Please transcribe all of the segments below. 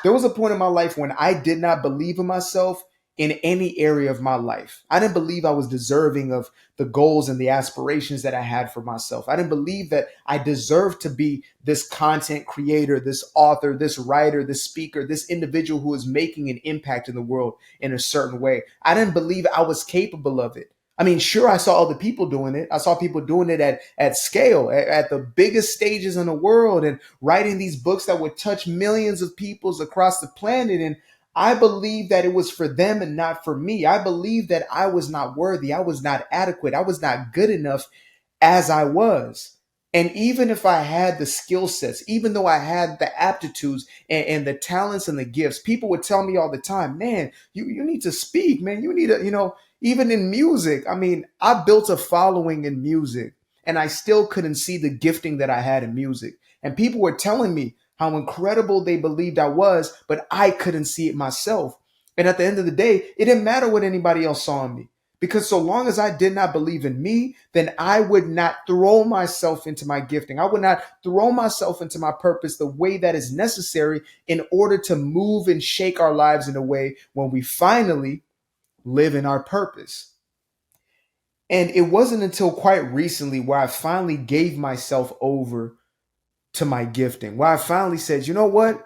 There was a point in my life when I did not believe in myself in any area of my life. I didn't believe I was deserving of the goals and the aspirations that I had for myself. I didn't believe that I deserved to be this content creator, this author, this writer, this speaker, this individual who is making an impact in the world in a certain way. I didn't believe I was capable of it. I mean, sure, I saw other people doing it. I saw people doing it at scale, at the biggest stages in the world, and writing these books that would touch millions of peoples across the planet. And I believe that it was for them and not for me. I believe that I was not worthy. I was not adequate. I was not good enough as I was. And even if I had the skill sets, even though I had the aptitudes and the talents and the gifts, people would tell me all the time, man, you need to speak, man. You need to, even in music. I mean, I built a following in music and I still couldn't see the gifting that I had in music. And people were telling me how incredible they believed I was, but I couldn't see it myself. And at the end of the day, it didn't matter what anybody else saw in me. Because so long as I did not believe in me, then I would not throw myself into my gifting. I would not throw myself into my purpose the way that is necessary in order to move and shake our lives in a way when we finally live in our purpose. And it wasn't until quite recently where I finally gave myself over to my gifting, where I finally said, you know what?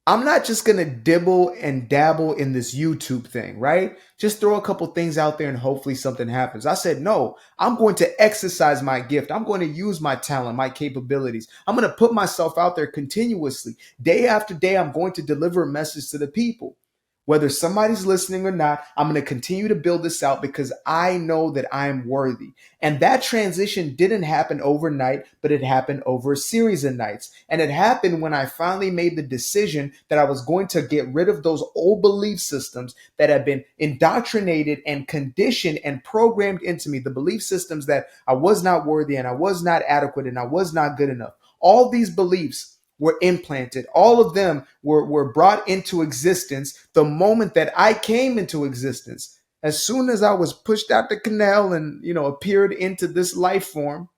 I'm not just going to dibble and dabble in this YouTube thing, right? Just throw a couple things out there and hopefully something happens. I said, no, I'm going to exercise my gift. I'm going to use my talent, my capabilities. I'm going to put myself out there continuously. Day after day, I'm going to deliver a message to the people. Whether somebody's listening or not, I'm going to continue to build this out because I know that I'm worthy. And that transition didn't happen overnight, but it happened over a series of nights. And it happened when I finally made the decision that I was going to get rid of those old belief systems that had been indoctrinated and conditioned and programmed into me. The belief systems that I was not worthy and I was not adequate and I was not good enough. All these beliefs were implanted. All of them were brought into existence the moment that I came into existence. As soon as I was pushed out the canal and, appeared into this life form,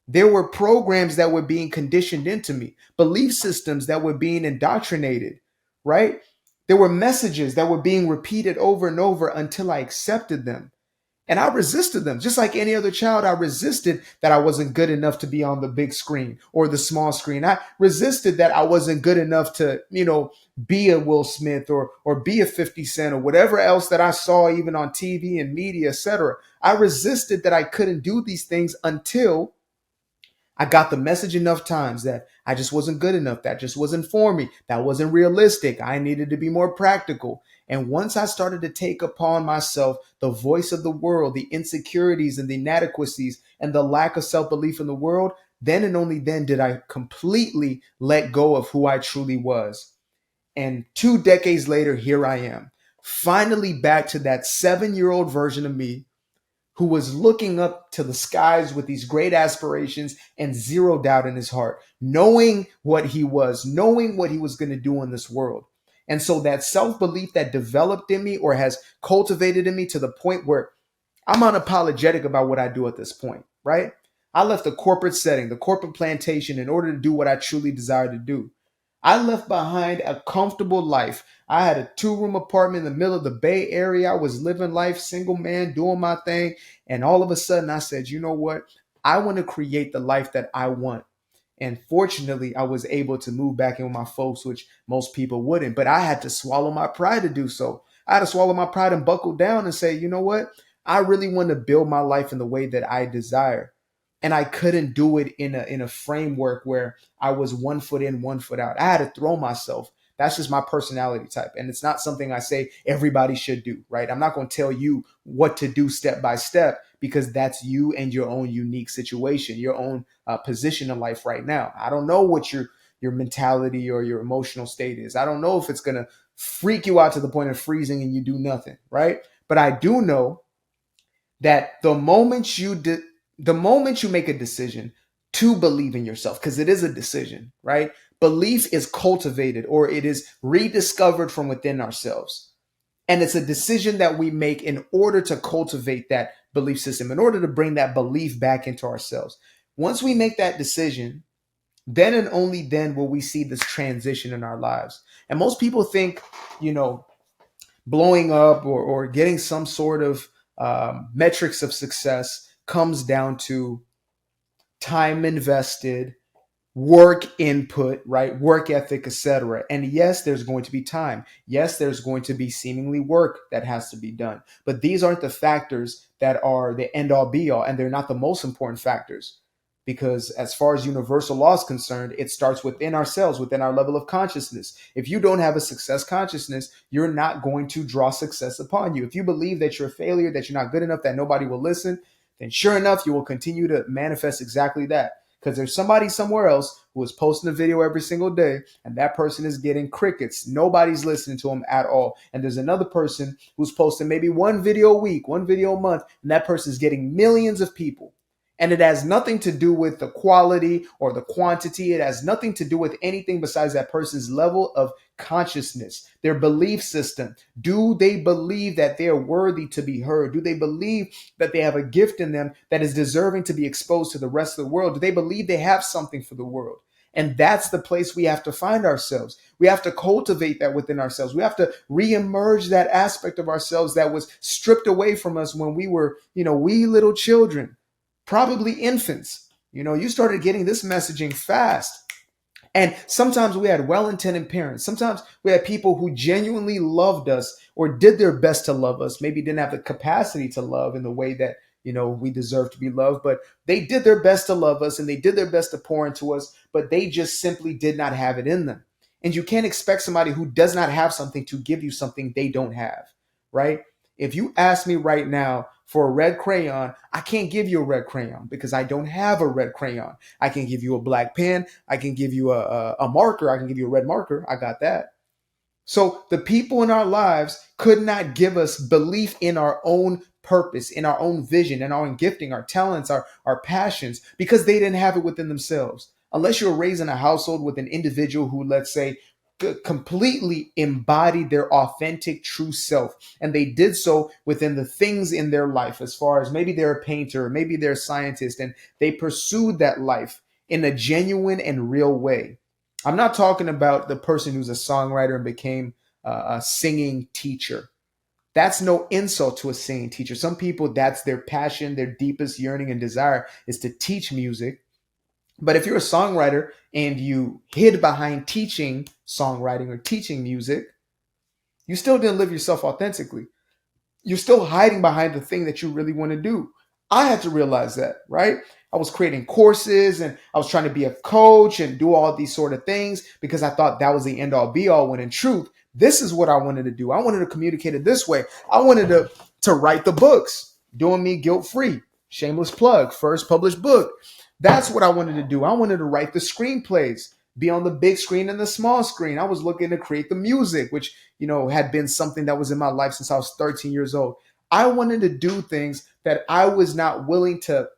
there were programs that were being conditioned into me, belief systems that were being indoctrinated, right? There were messages that were being repeated over and over until I accepted them. And I resisted them. Just like any other child, I resisted that I wasn't good enough to be on the big screen or the small screen. I resisted that I wasn't good enough to, be a Will Smith or be a 50 Cent or whatever else that I saw even on TV and media, etc. I resisted that I couldn't do these things until I got the message enough times that I just wasn't good enough. That just wasn't for me. That wasn't realistic. I needed to be more practical. And once I started to take upon myself the voice of the world, the insecurities and the inadequacies and the lack of self-belief in the world, then and only then did I completely let go of who I truly was. And 2 decades later, here I am, finally back to that 7-year-old version of me who was looking up to the skies with these great aspirations and zero doubt in his heart, knowing what he was going to do in this world. And so that self-belief that developed in me or has cultivated in me to the point where I'm unapologetic about what I do at this point, right? I left the corporate setting, the corporate plantation in order to do what I truly desired to do. I left behind a comfortable life. I had a 2-room apartment in the middle of the Bay Area. I was living life, single man, doing my thing. And all of a sudden I said, you know what? I want to create the life that I want. And fortunately, I was able to move back in with my folks, which most people wouldn't. But I had to swallow my pride to do so. I had to swallow my pride and buckle down and say, you know what? I really want to build my life in the way that I desire. And I couldn't do it in a framework where I was 1 foot in, 1 foot out. I had to throw myself. That's just my personality type. And it's not something I say everybody should do, right? I'm not going to tell you what to do step by step because that's you and your own unique situation, your own position in life right now. I don't know what your mentality or your emotional state is. I don't know if it's going to freak you out to the point of freezing and you do nothing, right? But I do know that the moment you make a decision to believe in yourself, because it is a decision, right? Belief is cultivated or it is rediscovered from within ourselves. And it's a decision that we make in order to cultivate that belief system, in order to bring that belief back into ourselves. Once we make that decision, then and only then will we see this transition in our lives. And most people think, you know, blowing up or getting some sort of metrics of success comes down to time invested, work input, right? Work ethic, etc. And yes, there's going to be time. Yes, there's going to be seemingly work that has to be done. But these aren't the factors that are the end all be all, and they're not the most important factors. Because as far as universal law is concerned, it starts within ourselves, within our level of consciousness. If you don't have a success consciousness, you're not going to draw success upon you. If you believe that you're a failure, that you're not good enough, that nobody will listen, then sure enough, you will continue to manifest exactly that. Because there's somebody somewhere else who is posting a video every single day, and that person is getting crickets. Nobody's listening to them at all. And there's another person who's posting maybe one video a week, one video a month, and that person is getting millions of people. And it has nothing to do with the quality or the quantity. It has nothing to do with anything besides that person's level of consciousness, their belief system. Do they believe that they are worthy to be heard? Do they believe that they have a gift in them that is deserving to be exposed to the rest of the world? Do they believe they have something for the world? And that's the place we have to find ourselves. We have to cultivate that within ourselves. We have to reemerge that aspect of ourselves that was stripped away from us when we were, wee little children, probably infants. You started getting this messaging fast. And sometimes we had well-intended parents. Sometimes we had people who genuinely loved us or did their best to love us. Maybe didn't have the capacity to love in the way that, we deserve to be loved, but they did their best to love us and they did their best to pour into us, but they just simply did not have it in them. And you can't expect somebody who does not have something to give you something they don't have, right? If you ask me right now for a red crayon, I can't give you a red crayon because I don't have a red crayon. I can give you a black pen. I can give you a marker. I can give you a red marker. I got that. So the people in our lives could not give us belief in our own purpose, in our own vision, in our own gifting, our talents, our passions, because they didn't have it within themselves. Unless you're raised in a household with an individual who, let's say, completely embodied their authentic true self, and they did so within the things in their life, as far as maybe they're a painter, maybe they're a scientist, and they pursued that life in a genuine and real way. I'm not talking about the person who's a songwriter and became a singing teacher. That's no insult to a singing teacher. Some people, that's their passion, their deepest yearning and desire is to teach music. But if you're a songwriter and you hid behind teaching songwriting or teaching music, you still didn't live yourself authentically. You're still hiding behind the thing that you really want to do. I had to realize that, right? I was creating courses and I was trying to be a coach and do all these sort of things because I thought that was the end all be all, when in truth, this is what I wanted to do. I wanted to communicate it this way. I wanted to write the books, Doing Me Guilt Free, shameless plug, first published book. That's what I wanted to do. I wanted to write the screenplays, be on the big screen and the small screen. I was looking to create the music, which, had been something that was in my life since I was 13 years old. I wanted to do things that I was not willing to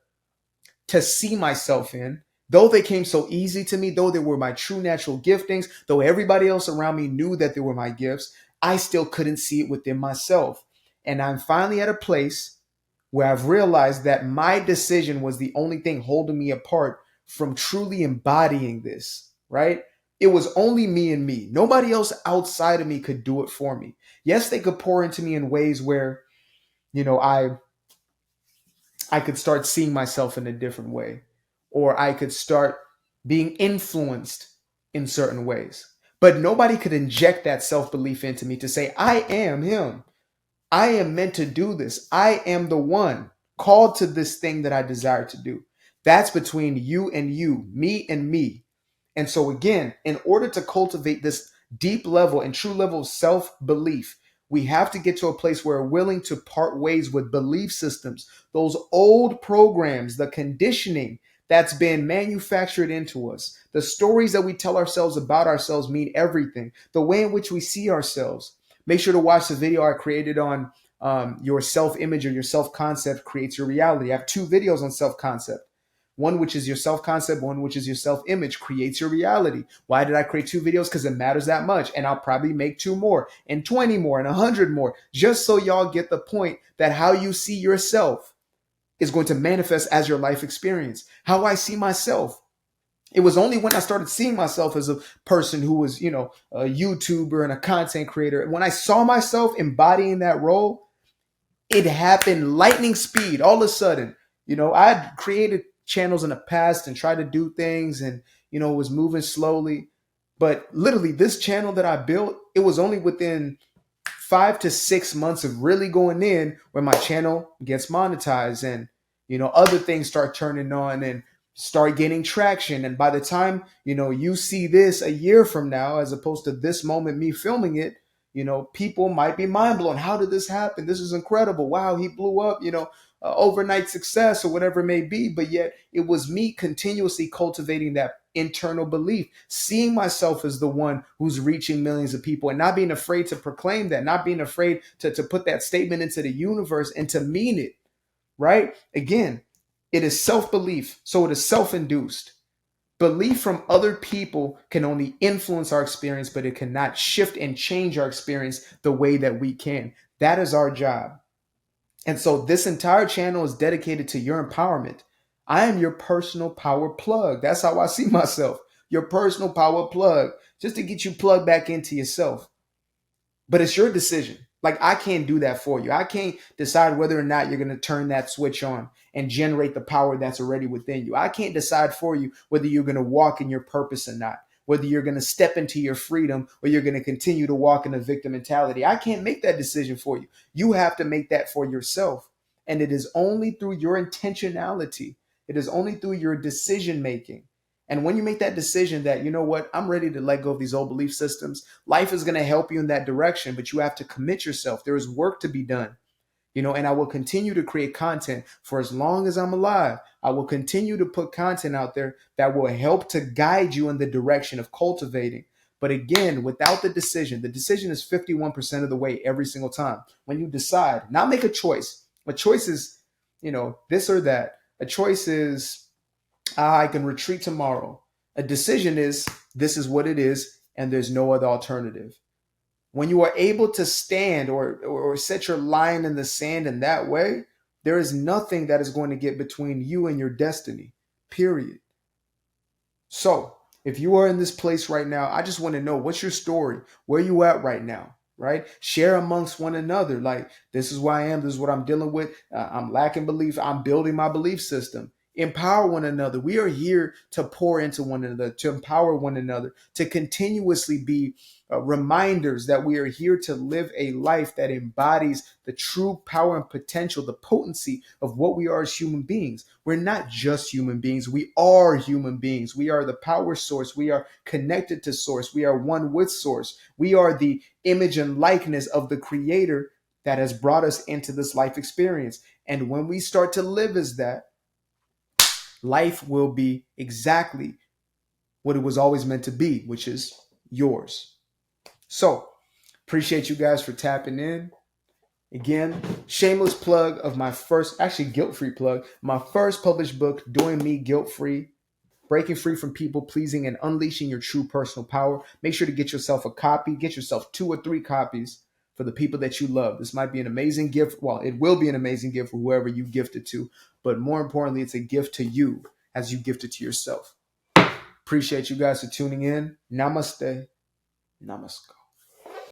see myself in, though they came so easy to me, though they were my true natural giftings, though everybody else around me knew that they were my gifts, I still couldn't see it within myself. And I'm finally at a place where I've realized that my decision was the only thing holding me apart from truly embodying this, right? It was only me and me. Nobody else outside of me could do it for me. Yes, they could pour into me in ways where, I could start seeing myself in a different way, or I could start being influenced in certain ways. But nobody could inject that self-belief into me to say, I am him. I am meant to do this. I am the one called to this thing that I desire to do. That's between you and you, me and me. And so again, in order to cultivate this deep level and true level of self-belief, we have to get to a place where we're willing to part ways with belief systems, those old programs, the conditioning that's been manufactured into us. The stories that we tell ourselves about ourselves mean everything. The way in which we see ourselves. Make sure to watch the video I created on your self-image or your self-concept creates your reality. I have 2 videos on self-concept. One which is your self-concept, one which is your self-image, creates your reality. Why did I create 2 videos? Because it matters that much. And I'll probably make 2 more and 20 more and 100 more, just so y'all get the point that how you see yourself is going to manifest as your life experience. How I see myself It was only when I started seeing myself as a person who was, a YouTuber and a content creator, when I saw myself embodying that role, it happened lightning speed. All of a sudden, I had created channels in the past and tried to do things and, was moving slowly. But literally, this channel that I built, it was only within 5 to 6 months of really going in where my channel gets monetized and, other things start turning on and start gaining traction. And by the time, you see this a year from now, as opposed to this moment, me filming it, people might be mind blown. How did this happen? This is incredible. Wow, he blew up, overnight success or whatever it may be. But yet it was me continuously cultivating that internal belief, seeing myself as the one who's reaching millions of people and not being afraid to proclaim that, not being afraid to put that statement into the universe and to mean it, right? Again, it is self-belief. So it is self-induced. Belief from other people can only influence our experience, but it cannot shift and change our experience the way that we can. That is our job. And so this entire channel is dedicated to your empowerment. I am your personal power plug. That's how I see myself. Your personal power plug, just to get you plugged back into yourself. But it's your decision. Like, I can't do that for you. I can't decide whether or not you're going to turn that switch on and generate the power that's already within you. I can't decide for you whether you're going to walk in your purpose or not, whether you're going to step into your freedom or you're going to continue to walk in a victim mentality. I can't make that decision for you. You have to make that for yourself. And it is only through your intentionality. It is only through your decision making. And when you make that decision that, you know what, I'm ready to let go of these old belief systems, life is going to help you in that direction, but you have to commit yourself. There is work to be done, and I will continue to create content for as long as I'm alive. I will continue to put content out there that will help to guide you in the direction of cultivating. But again, without the decision is 51% of the way every single time. When you decide, not make a choice. A choice is, this or that. A choice is, I can retreat tomorrow. A decision is, this is what it is, and there's no other alternative. When you are able to stand or set your line in the sand in that way, there is nothing that is going to get between you and your destiny, period. So if you are in this place right now, I just want to know, what's your story? Where you at right now? Right? Share amongst one another. Like, this is where I am. This is what I'm dealing with. I'm lacking belief. I'm building my belief system. Empower one another. We are here to pour into one another, to empower one another, to continuously be reminders that we are here to live a life that embodies the true power and potential, the potency of what we are as human beings. We're not just human beings. We are human beings. We are the power source. We are connected to source. We are one with source. We are the image and likeness of the creator that has brought us into this life experience. And when we start to live as that, life will be exactly what it was always meant to be, which is yours. So, appreciate you guys for tapping in. Again, shameless plug of my first, actually guilt-free plug, my first published book, Doing Me Guilt-Free, Breaking Free from People Pleasing and Unleashing Your True Personal Power. Make sure to get yourself a copy. Get yourself 2 or 3 copies for the people that you love. This might be an amazing gift. Well, it will be an amazing gift for whoever you gift it to. But more importantly, it's a gift to you as you gift it to yourself. Appreciate you guys for tuning in. Namaste. Namaskar.